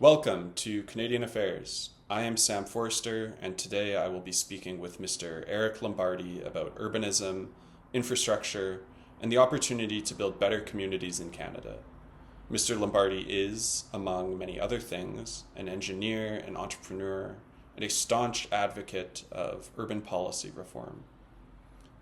Welcome to Canadian Affairs. I am Sam Forster, and today I will be speaking with Mr. Eric Lombardi about urbanism, infrastructure, and the opportunity to build better communities in Canada. Mr. Lombardi is, among many other things, an engineer, an entrepreneur, and a staunch advocate of urban policy reform.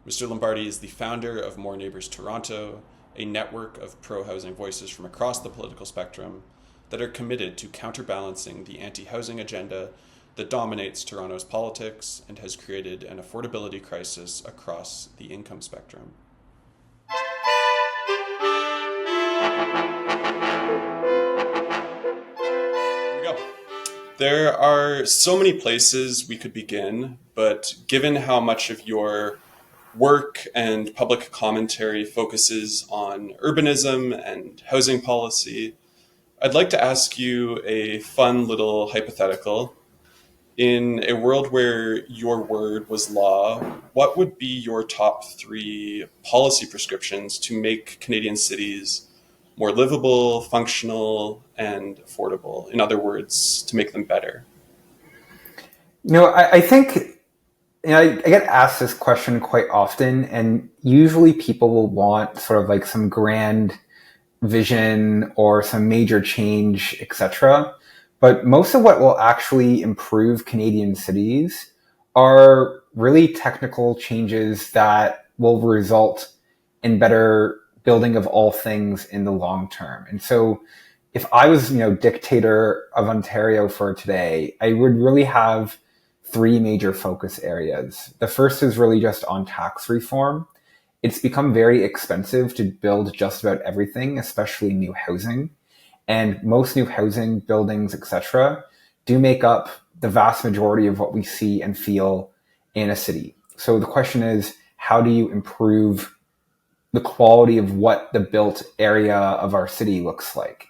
Mr. Lombardi is the founder of More Neighbours Toronto, a network of pro-housing voices from across the political spectrum that are committed to counterbalancing the anti-housing agenda that dominates Toronto's politics and has created an affordability crisis across the income spectrum. Here we go. There are so many places we could begin, but given how much of your work and public commentary focuses on urbanism and housing policy, I'd like to ask you a fun little hypothetical. In a world where your word was law, what would be your top three policy prescriptions to make Canadian cities more livable, functional, and affordable? In other words, to make them better. I think I get asked this question quite often, and usually people will want sort of like some grand vision or some major change, etc. But most of what will actually improve Canadian cities are really technical changes that will result in better building of all things in the long term. And so if I was, dictator of Ontario for today, I would really have three major focus areas. The first is really just on tax reform. It's become very expensive to build just about everything, especially new housing. And most new housing buildings, etc., do make up the vast majority of what we see and feel in a city. So the question is, how do you improve the quality of what the built area of our city looks like?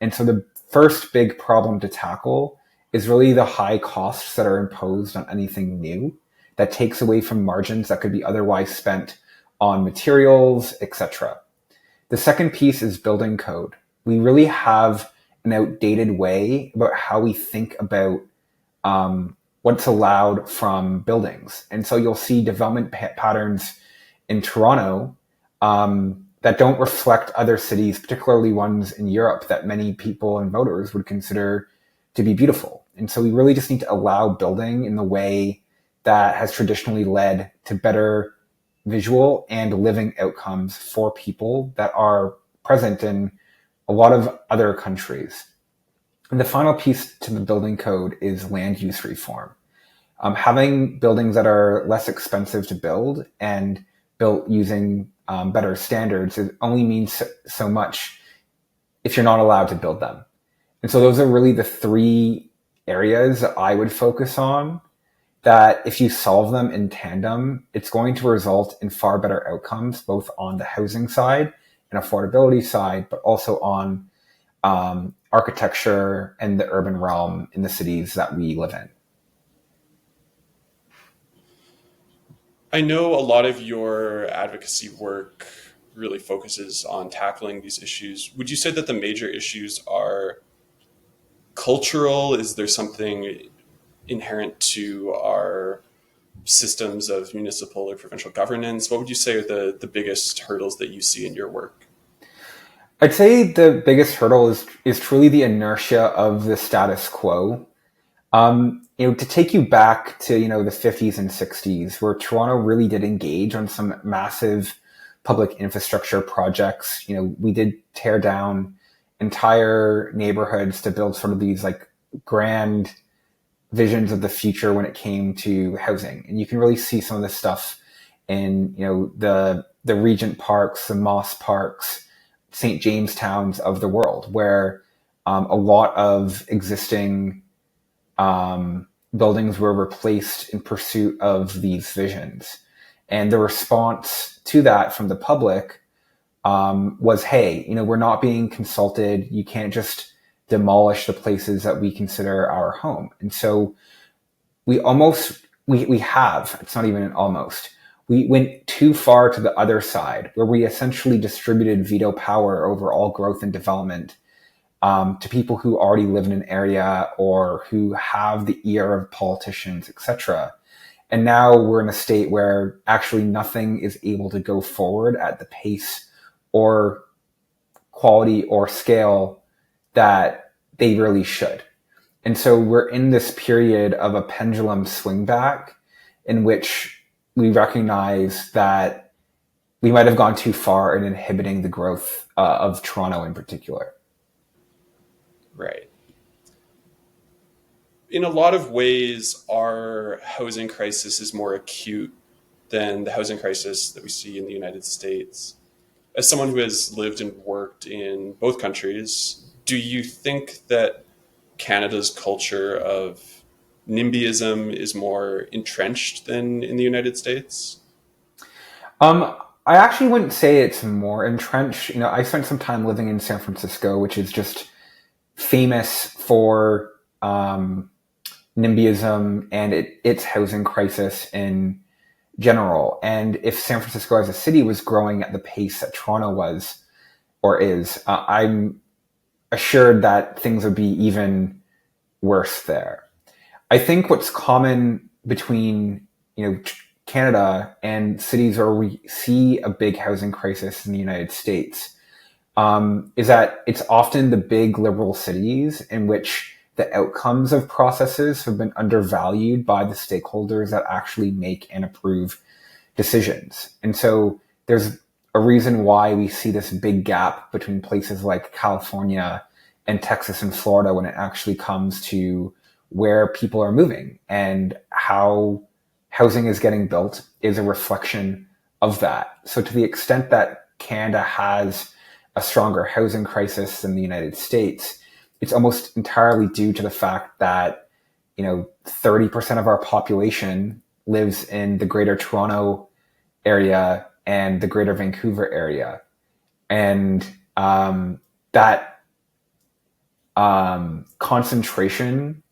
And so the first big problem to tackle is really the high costs that are imposed on anything new that takes away from margins that could be otherwise spent on materials, etc. The second piece is building code. We really have an outdated way about how we think about what's allowed from buildings. And so you'll see development patterns in Toronto that don't reflect other cities, particularly ones in Europe that many people and voters would consider to be beautiful. And so we really just need to allow building in the way that has traditionally led to better visual and living outcomes for people that are present in a lot of other countries. And the final piece to the building code is land use reform. Having buildings that are less expensive to build and built using better standards, it only means so much if you're not allowed to build them. And so those are really the three areas that I would focus on, that if you solve them in tandem, it's going to result in far better outcomes, both on the housing side and affordability side, but also on architecture and the urban realm in the cities that we live in. I know a lot of your advocacy work really focuses on tackling these issues. Would you say that the major issues are cultural? Is there something inherent to our systems of municipal or provincial governance? What would you say are the biggest hurdles that you see in your work? I'd say the biggest hurdle is truly the inertia of the status quo. To take you back to, the 50s and 60s, where Toronto really did engage on some massive public infrastructure projects. We did tear down entire neighborhoods to build sort of these like grand visions of the future when it came to housing. And you can really see some of this stuff in, the Regent Parks, the Moss Parks, St. James Towns of the world, where a lot of existing buildings were replaced in pursuit of these visions. And the response to that from the public was, hey, we're not being consulted. You can't just demolish the places that we consider our home. And so we have, it's not even an almost, we went too far to the other side, where we essentially distributed veto power over all growth and development to people who already live in an area or who have the ear of politicians, etc. And now we're in a state where actually nothing is able to go forward at the pace or quality or scale that they really should. And so we're in this period of a pendulum swing back in which we recognize that we might have gone too far in inhibiting the growth of Toronto in particular. Right. In a lot of ways, our housing crisis is more acute than the housing crisis that we see in the United States. As someone who has lived and worked in both countries, do you think that Canada's culture of NIMBYism is more entrenched than in the United States? I actually wouldn't say it's more entrenched. I spent some time living in San Francisco, which is just famous for NIMBYism and its housing crisis in general. And if San Francisco as a city was growing at the pace that Toronto was or is, I'm assured that things would be even worse there. I think what's common between Canada and cities where we see a big housing crisis in the United States is that it's often the big liberal cities in which the outcomes of processes have been undervalued by the stakeholders that actually make and approve decisions. And so there's a reason why we see this big gap between places like California and Texas and Florida when it actually comes to where people are moving, and how housing is getting built is a reflection of that. So to the extent that Canada has a stronger housing crisis than the United States, it's almost entirely due to the fact that 30% of our population lives in the Greater Toronto area and the Greater Vancouver area, and that concentration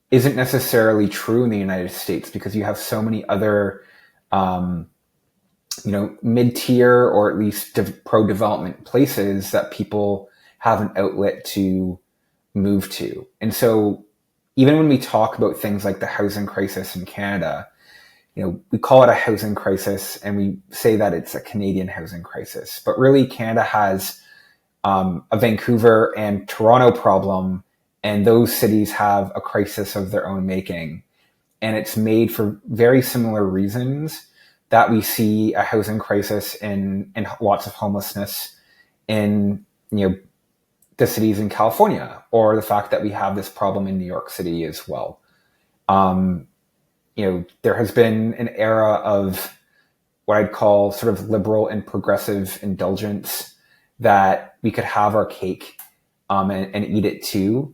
isn't necessarily true in the United States because you have so many other mid-tier or at least pro-development places that people have an outlet to move to. And so even when we talk about things like the housing crisis in Canada, we call it a housing crisis and we say that it's a Canadian housing crisis, but really Canada has a Vancouver and Toronto problem, and those cities have a crisis of their own making. And it's made for very similar reasons that we see a housing crisis and lots of homelessness in the cities in California, or the fact that we have this problem in New York City as well. There has been an era of what I'd call sort of liberal and progressive indulgence, that we could have our cake and eat it too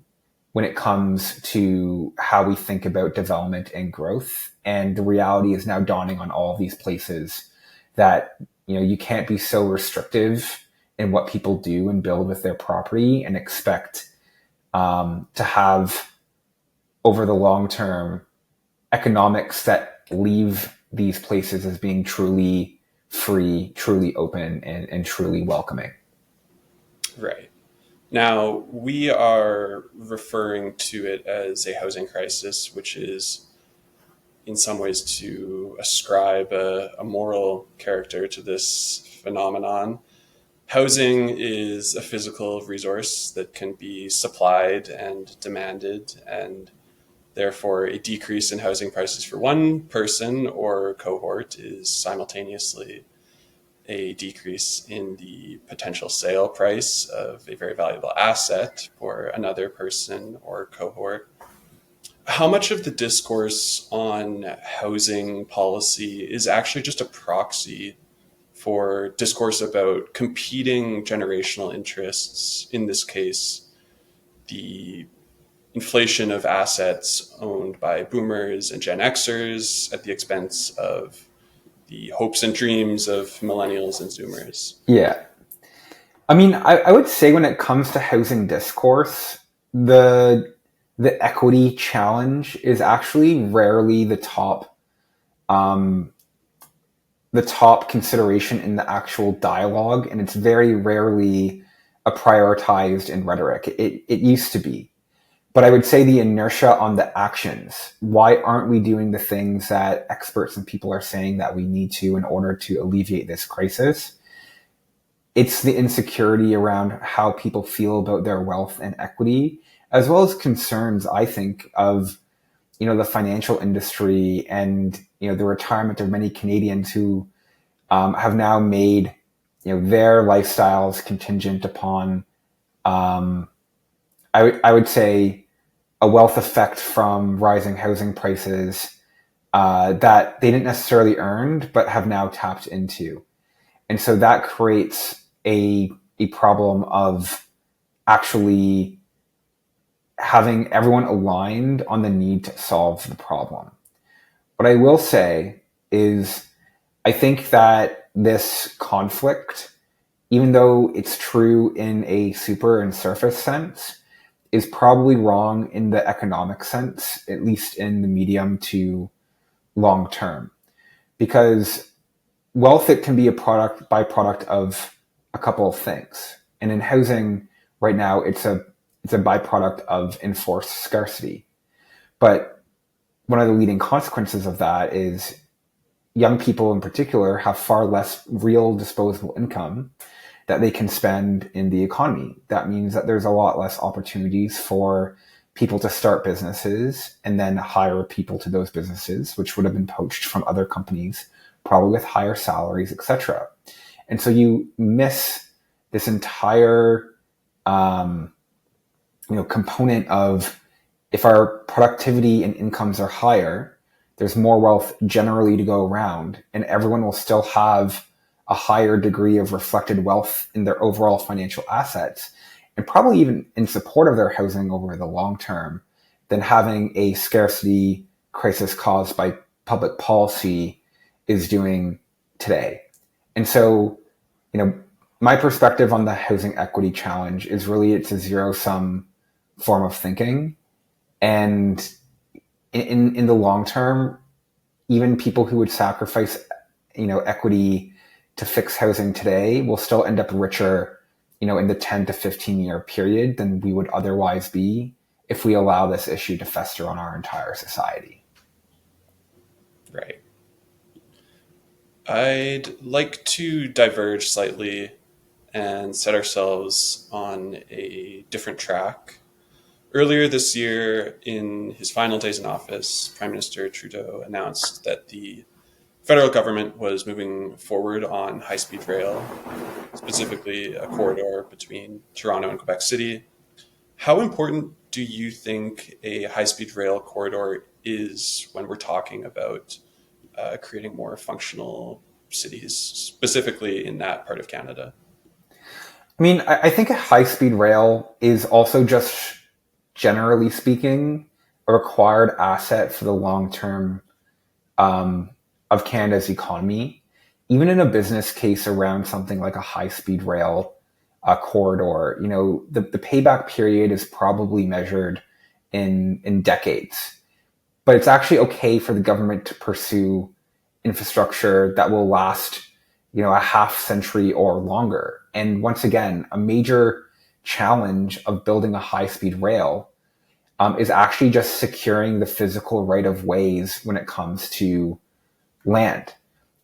when it comes to how we think about development and growth. And the reality is now dawning on all of these places that you can't be so restrictive in what people do and build with their property and expect to have, over the long term, economics that leave these places as being truly free, truly open, and truly welcoming. Right. Now, we are referring to it as a housing crisis, which is in some ways to ascribe a moral character to this phenomenon. Housing is a physical resource that can be supplied and demanded, and therefore a decrease in housing prices for one person or cohort is simultaneously a decrease in the potential sale price of a very valuable asset for another person or cohort. How much of the discourse on housing policy is actually just a proxy for discourse about competing generational interests, in this case, the inflation of assets owned by boomers and Gen Xers at the expense of the hopes and dreams of millennials and Zoomers? Yeah. I mean, I would say when it comes to housing discourse, the equity challenge is actually rarely the top consideration in the actual dialogue, and it's very rarely prioritized in rhetoric. It used to be. But I would say the inertia on the actions. Why aren't we doing the things that experts and people are saying that we need to in order to alleviate this crisis? It's the insecurity around how people feel about their wealth and equity, as well as concerns, I think, of, the financial industry and, the retirement of many Canadians who have now made, their lifestyles contingent upon, I would say, a wealth effect from rising housing prices that they didn't necessarily earn, but have now tapped into. And so that creates a problem of actually having everyone aligned on the need to solve the problem. What I will say is I think that this conflict, even though it's true in a super and surface sense, is probably wrong in the economic sense, at least in the medium to long term. Because wealth, it can be a byproduct of a couple of things. And in housing right now, it's a byproduct of enforced scarcity. But one of the leading consequences of that is young people in particular have far less real disposable income that they can spend in the economy. That means that there's a lot less opportunities for people to start businesses and then hire people to those businesses, which would have been poached from other companies, probably with higher salaries, etc. And so you miss this entire component of, if our productivity and incomes are higher, there's more wealth generally to go around, and everyone will still have a higher degree of reflected wealth in their overall financial assets, and probably even in support of their housing over the long term, than having a scarcity crisis caused by public policy is doing today. And so, my perspective on the housing equity challenge is really it's a zero-sum form of thinking. And in the long term, even people who would sacrifice, equity to fix housing today will still end up richer, in the 10 to 15 year period than we would otherwise be if we allow this issue to fester on our entire society. Right. I'd like to diverge slightly and set ourselves on a different track. Earlier this year, in his final days in office, Prime Minister Trudeau announced that the federal government was moving forward on high-speed rail, specifically a corridor between Toronto and Quebec City. How important do you think a high-speed rail corridor is when we're talking about creating more functional cities, specifically in that part of Canada? I think a high-speed rail is also just, generally speaking, a required asset for the long term of Canada's economy. Even in a business case around something like a high-speed rail corridor, the payback period is probably measured in decades. But it's actually okay for the government to pursue infrastructure that will last, a half century or longer. And once again, a major challenge of building a high-speed rail is actually just securing the physical right of ways when it comes to land.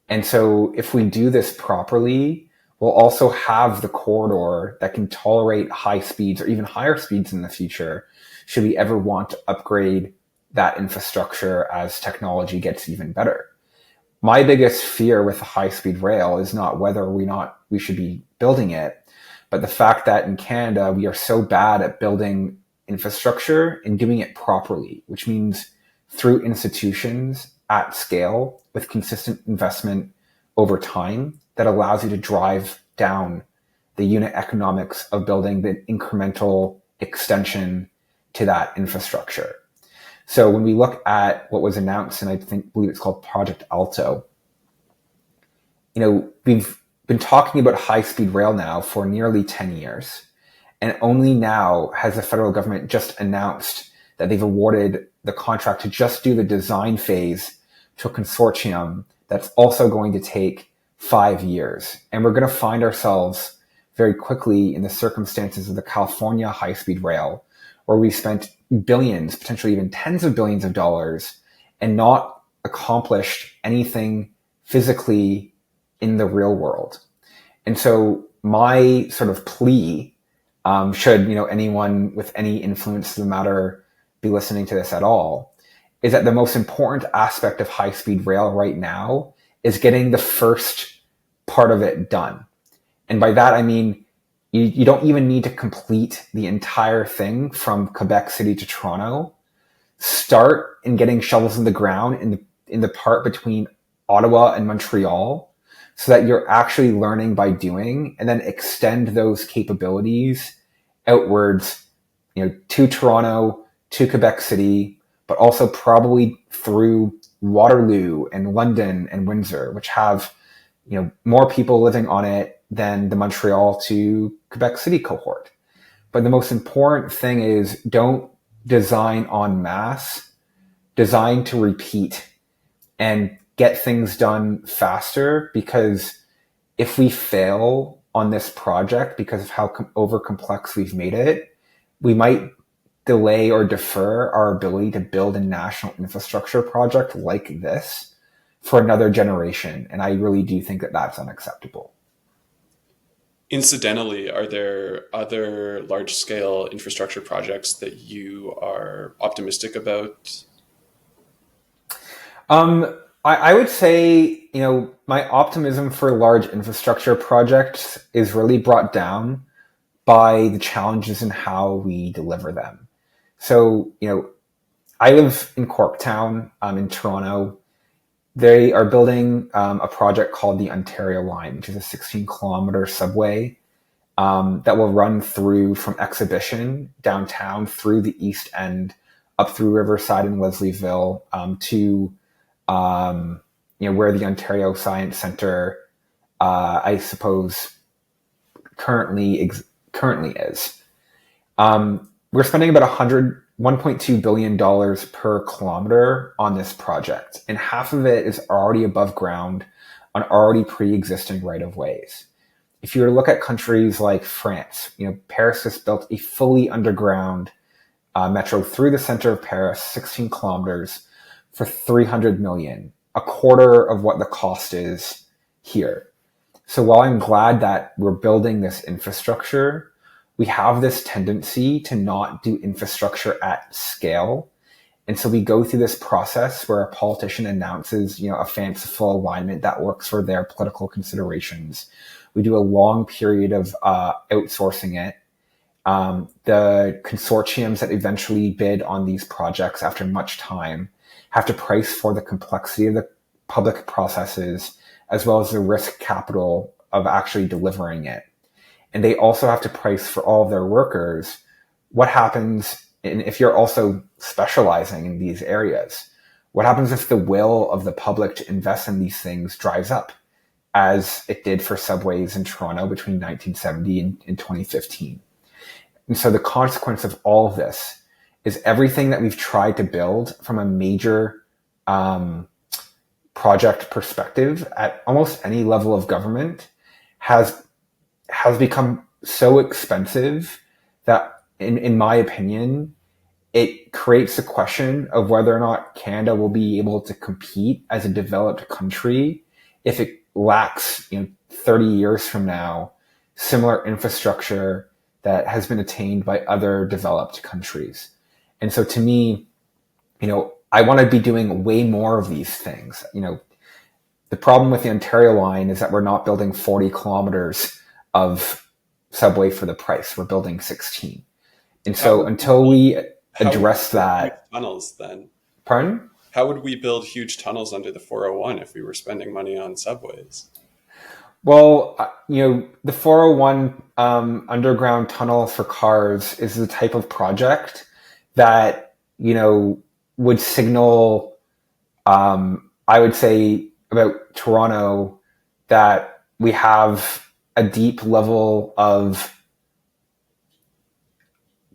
And so if we do this properly, we'll also have the corridor that can tolerate high speeds or even higher speeds in the future, should we ever want to upgrade that infrastructure as technology gets even better. My biggest fear with a high-speed rail is not whether we should be building it, but the fact that in Canada, we are so bad at building infrastructure and doing it properly, which means through institutions at scale with consistent investment over time that allows you to drive down the unit economics of building the incremental extension to that infrastructure. So when we look at what was announced, and I believe it's called Project Alto, we've been talking about high-speed rail now for nearly 10 years. And only now has the federal government just announced that they've awarded the contract to just do the design phase to a consortium that's also going to take 5 years. And we're going to find ourselves very quickly in the circumstances of the California high-speed rail, where we spent billions, potentially even tens of billions of dollars, and not accomplished anything physically in the real world. And so my sort of plea, should anyone with any influence to the matter be listening to this at all, is that the most important aspect of high-speed rail right now is getting the first part of it done. And by that, I mean, you don't even need to complete the entire thing from Quebec City to Toronto. Start in getting shovels in the ground in the part between Ottawa and Montreal, so that you're actually learning by doing, and then extend those capabilities outwards, to Toronto, to Quebec City, but also probably through Waterloo and London and Windsor, which have, more people living on it than the Montreal to Quebec City cohort. But the most important thing is, don't design en masse, design to repeat and get things done faster, because if we fail on this project because of how over complex we've made it, we might delay or defer our ability to build a national infrastructure project like this for another generation. And I really do think that that's unacceptable. Incidentally, are there other large-scale infrastructure projects that you are optimistic about? I would say, my optimism for large infrastructure projects is really brought down by the challenges in how we deliver them. So, I live in Corktown, in Toronto. They are building a project called the Ontario Line, which is a 16-kilometer subway that will run through from Exhibition downtown through the East End, up through Riverside and Leslieville, to where the Ontario Science Centre, I suppose, currently is. We're spending about $1.2 billion per kilometer on this project, and half of it is already above ground on already pre-existing right-of-ways. If you were to look at countries like France, Paris has built a fully underground metro through the center of Paris, 16 kilometers, for $300 million, a quarter of what the cost is here. So while I'm glad that we're building this infrastructure, we have this tendency to not do infrastructure at scale. And so we go through this process where a politician announces, a fanciful alignment that works for their political considerations. We do a long period of outsourcing it. The consortiums that eventually bid on these projects after much time have to price for the complexity of the public processes, as well as the risk capital of actually delivering it. And they also have to price for all of their workers. What happens if you're also specializing in these areas? What happens if the will of the public to invest in these things dries up, as it did for subways in Toronto between 1970 and 2015? And so the consequence of all of this is everything that we've tried to build from a major project perspective at almost any level of government has become so expensive that, in my opinion, it creates a question of whether or not Canada will be able to compete as a developed country if it lacks, 30 years from now, similar infrastructure that has been attained by other developed countries. And so to me, I want to be doing way more of these things. The problem with the Ontario line is that we're not building 40 kilometers of subway for the price. We're building 16. And so until we address that... Tunnels then? Pardon? How would we build huge tunnels under the 401 if we were spending money on subways? Well, the 401 underground tunnel for cars is the type of project that, would signal, I would say, about Toronto, that we have a deep level of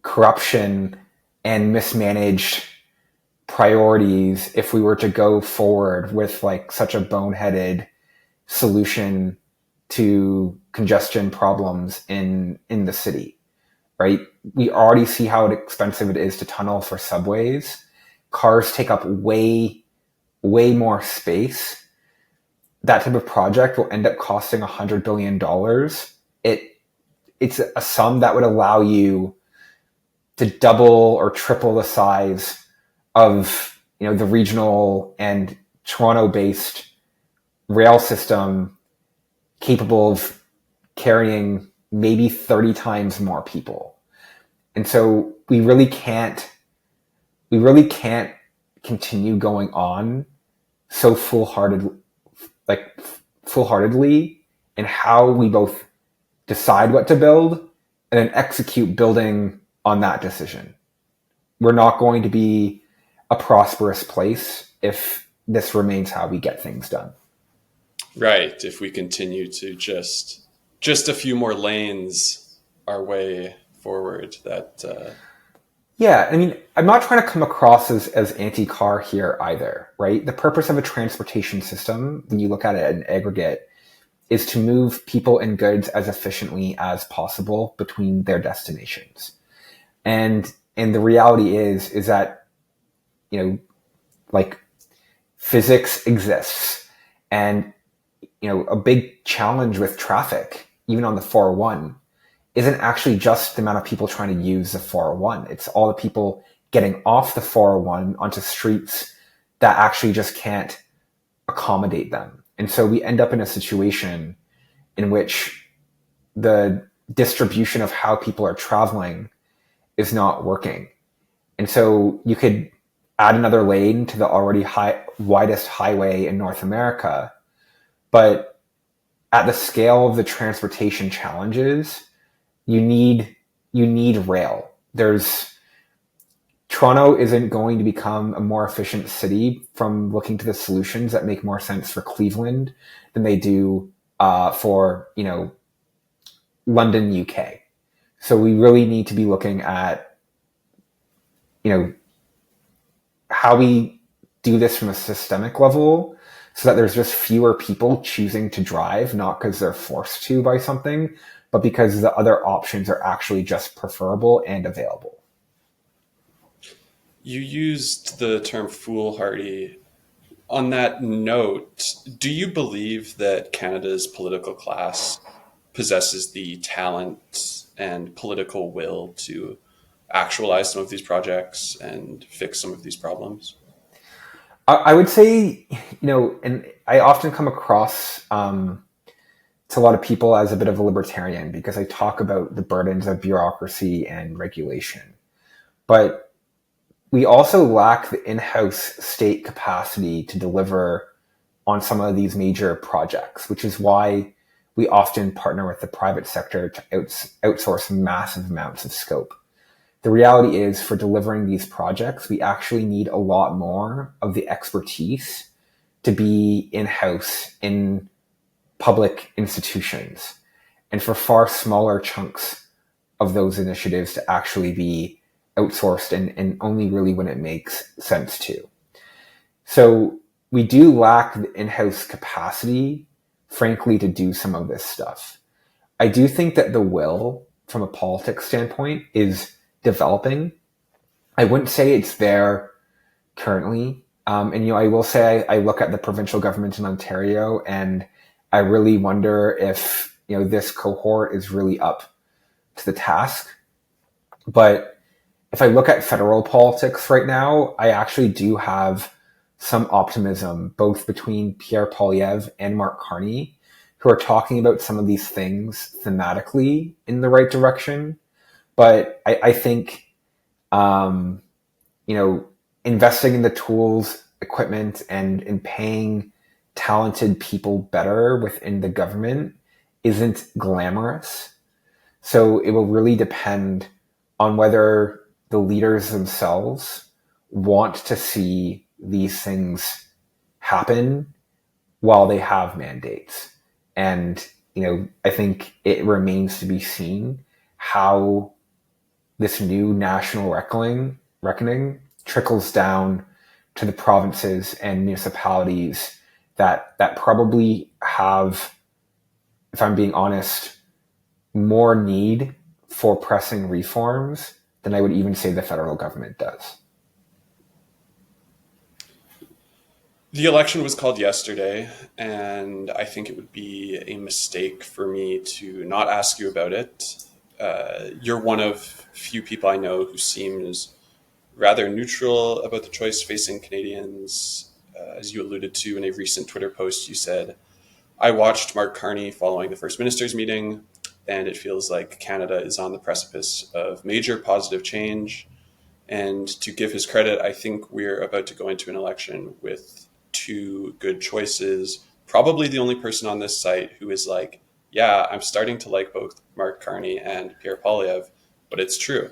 corruption and mismanaged priorities if we were to go forward with such a boneheaded solution to congestion problems in the city, right? We already see how expensive it is to tunnel for subways. Cars take up way more space. That type of project will end up costing $100 billion. It's a sum that would allow you to double or triple the size of, the regional and Toronto-based rail system, capable of carrying maybe 30 times more people. And so we really can't continue going on so foolhardedly in how we both decide what to build and then execute building on that decision. We're not going to be a prosperous place if this remains how we get things done. Right. If we continue to just a few more lanes our way forward, Yeah, I mean, I'm not trying to come across as anti-car here either, right? The purpose of a transportation system, when you look at it in aggregate, is to move people and goods as efficiently as possible between their destinations. And the reality is that, like, physics exists, and a big challenge with traffic, even on the 401, isn't actually just the amount of people trying to use the 401. It's all the people getting off the 401 onto streets that actually just can't accommodate them. And so we end up in a situation in which the distribution of how people are traveling is not working. And so you could add another lane to the already widest highway in North America, but at the scale of the transportation challenges, you need rail. Toronto isn't going to become a more efficient city from looking to the solutions that make more sense for Cleveland than they do for London, UK. So we really need to be looking at how we do this from a systemic level, so that there's just fewer people choosing to drive, not because they're forced to by something, but because the other options are actually just preferable and available. You used the term foolhardy. On that note, do you believe that Canada's political class possesses the talent and political will to actualize some of these projects and fix some of these problems? I would say, and I often come across to a lot of people as a bit of a libertarian because I talk about the burdens of bureaucracy and regulation. But we also lack the in-house state capacity to deliver on some of these major projects, which is why we often partner with the private sector to outsource massive amounts of scope. The reality is, for delivering these projects, we actually need a lot more of the expertise to be in-house in public institutions, and for far smaller chunks of those initiatives to actually be outsourced and only really when it makes sense to. So we do lack the in-house capacity, frankly, to do some of this stuff. I do think that the will, from a politics standpoint, is developing. I wouldn't say it's there currently. And I will say I look at the provincial government in Ontario, and I really wonder if this cohort is really up to the task. But if I look at federal politics right now, I actually do have some optimism, both between Pierre Poilievre and Mark Carney, who are talking about some of these things thematically in the right direction. But I think, investing in the tools, equipment, and paying talented people better within the government isn't glamorous. So it will really depend on whether the leaders themselves want to see these things happen while they have mandates. And, I think it remains to be seen how this new national reckoning trickles down to the provinces and municipalities that probably have if I'm being honest, more need for pressing reforms than I would even say the federal government does. The election was called yesterday, and I think it would be a mistake for me to not ask you about it. You're one of few people I know who seems rather neutral about the choice facing Canadians. As you alluded to in a recent Twitter post, you said, I watched Mark Carney following the First Minister's meeting, and it feels like Canada is on the precipice of major positive change. And to give his credit, I think we're about to go into an election with two good choices. Probably the only person on this site who is like, yeah, I'm starting to like both Mark Carney and Pierre Poilievre, but it's true.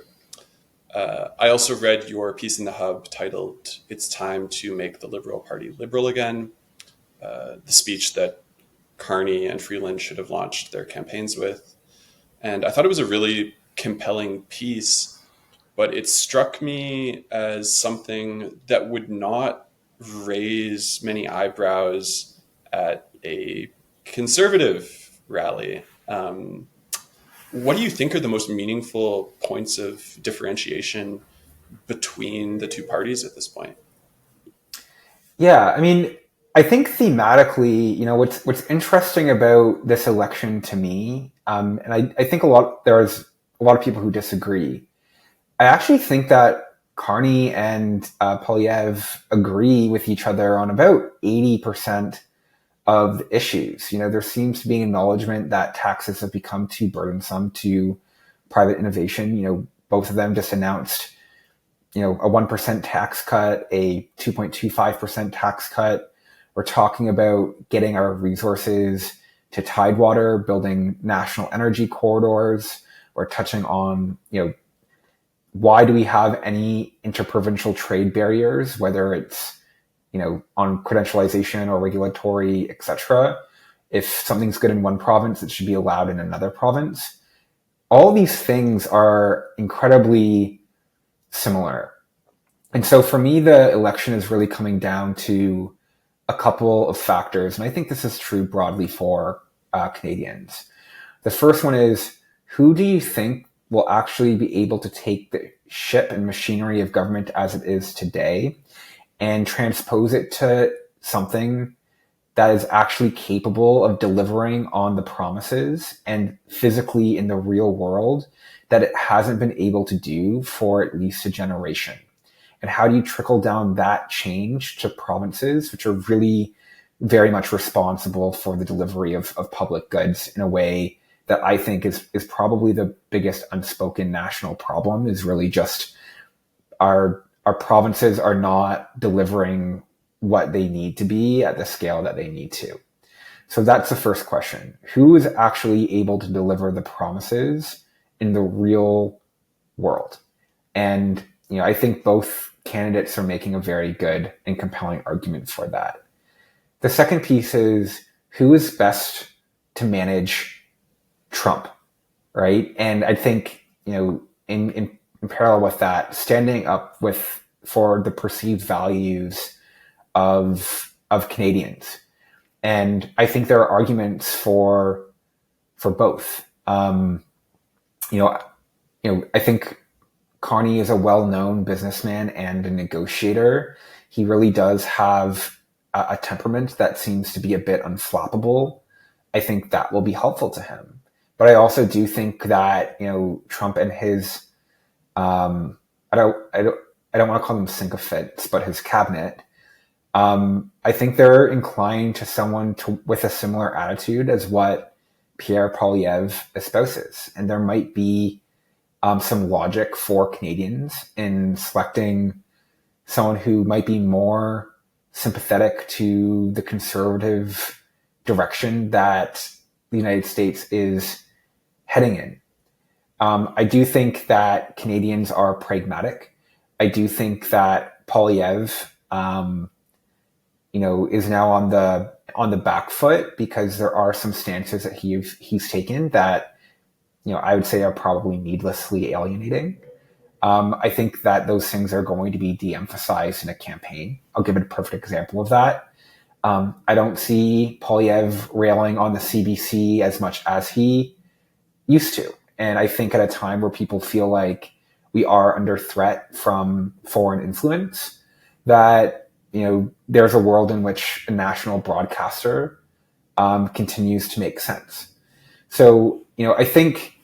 I also read your piece in the Hub titled, It's Time to Make the Liberal Party Liberal Again, the speech that Carney and Freeland should have launched their campaigns with. And I thought it was a really compelling piece, but it struck me as something that would not raise many eyebrows at a conservative rally. What do you think are the most meaningful points of differentiation between the two parties at this point? Yeah, I mean, I think thematically, what's interesting about this election to me, and I think there's a lot of people who disagree. I actually think that Carney and Poilievre agree with each other on about 80% of the issues. There seems to be an acknowledgement that taxes have become too burdensome to private innovation. Both of them just announced, a 1% tax cut, a 2.25% tax cut. We're talking about getting our resources to Tidewater, building national energy corridors. We're touching on, why do we have any interprovincial trade barriers, whether it's, on credentialization or regulatory, etc. If something's good in one province, it should be allowed in another province. All these things are incredibly similar. And so for me, the election is really coming down to a couple of factors. And I think this is true broadly for Canadians. The first one is, who do you think will actually be able to take the ship and machinery of government as it is today and transpose it to something that is actually capable of delivering on the promises and physically in the real world that it hasn't been able to do for at least a generation? And how do you trickle down that change to provinces, which are really very much responsible for the delivery of public goods in a way that I think is probably the biggest unspoken national problem, is really just our provinces are not delivering what they need to be at the scale that they need to. So that's the first question. Who is actually able to deliver the promises in the real world? And, I think both candidates are making a very good and compelling argument for that. The second piece is, who is best to manage Trump, right? And I think, in parallel with that, standing up for the perceived values of Canadians. And I think there are arguments for both. I think Carney is a well-known businessman and a negotiator. He really does have a temperament that seems to be a bit unflappable. I think that will be helpful to him. But I also do think that, Trump and his, I don't want to call them sycophants, but his cabinet, I think they're inclined to someone with a similar attitude as what Pierre Poilievre espouses. And there might be some logic for Canadians in selecting someone who might be more sympathetic to the conservative direction that the United States is heading in. I do think that Canadians are pragmatic. I do think that Poilievre, is now on the back foot because there are some stances that he's taken that, I would say are probably needlessly alienating. I think that those things are going to be de-emphasized in a campaign. I'll give it a perfect example of that. I don't see Polyev railing on the CBC as much as he used to. And I think at a time where people feel like we are under threat from foreign influence, that, there's a world in which a national broadcaster continues to make sense. So, I think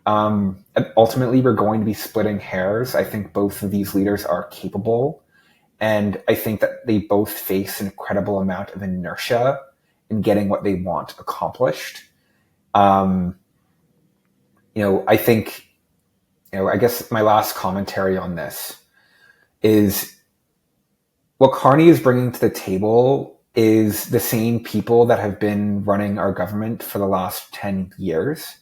ultimately we're going to be splitting hairs. I think both of these leaders are capable. And I think that they both face an incredible amount of inertia in getting what they want accomplished. I think, I guess my last commentary on this is what Carney is bringing to the table is the same people that have been running our government for the last 10 years.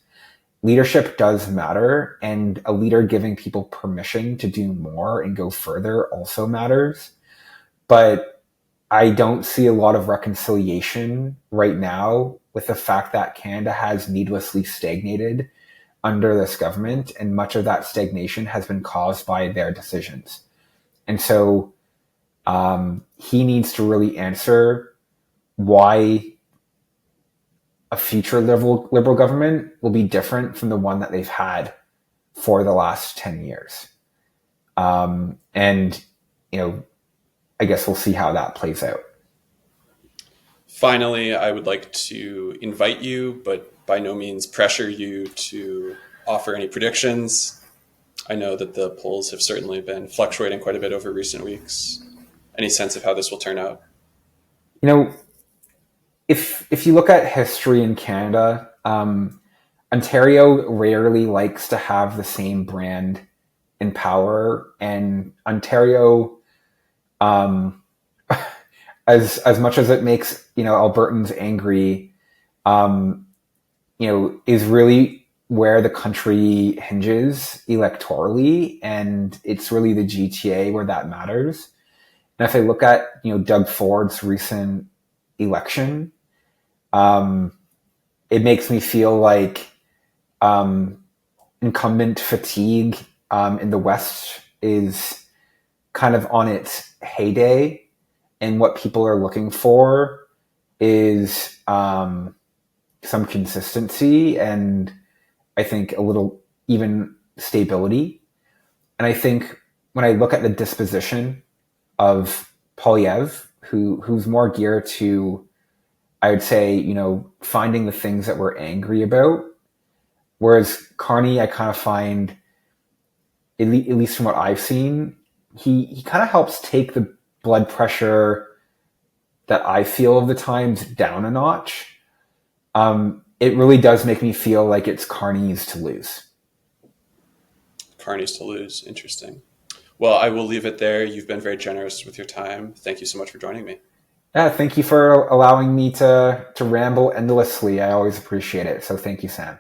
Leadership does matter, and a leader giving people permission to do more and go further also matters. But I don't see a lot of reconciliation right now with the fact that Canada has needlessly stagnated under this government, and much of that stagnation has been caused by their decisions. And so he needs to really answer why a future liberal government will be different from the one that they've had for the last 10 years. And, I guess we'll see how that plays out. Finally, I would like to invite you, but by no means pressure you, to offer any predictions. I know that the polls have certainly been fluctuating quite a bit over recent weeks. Any sense of how this will turn out? If you look at history in Canada, Ontario rarely likes to have the same brand in power, and Ontario, as much as it makes Albertans angry, is really where the country hinges electorally, and it's really the GTA where that matters. And if I look at Doug Ford's recent election, it makes me feel like incumbent fatigue in the West is kind of on its heyday, and what people are looking for is some consistency and I think a little even stability. And I think when I look at the disposition of Polyev, who's more geared to, I would say, finding the things that we're angry about, whereas Carney, I kind of find, at least from what I've seen, he kind of helps take the blood pressure that I feel of the times down a notch. It really does make me feel like it's Carney's to lose. Carney's to lose. Interesting. Well, I will leave it there. You've been very generous with your time. Thank you so much for joining me. Yeah, thank you for allowing me to ramble endlessly. I always appreciate it. So thank you, Sam.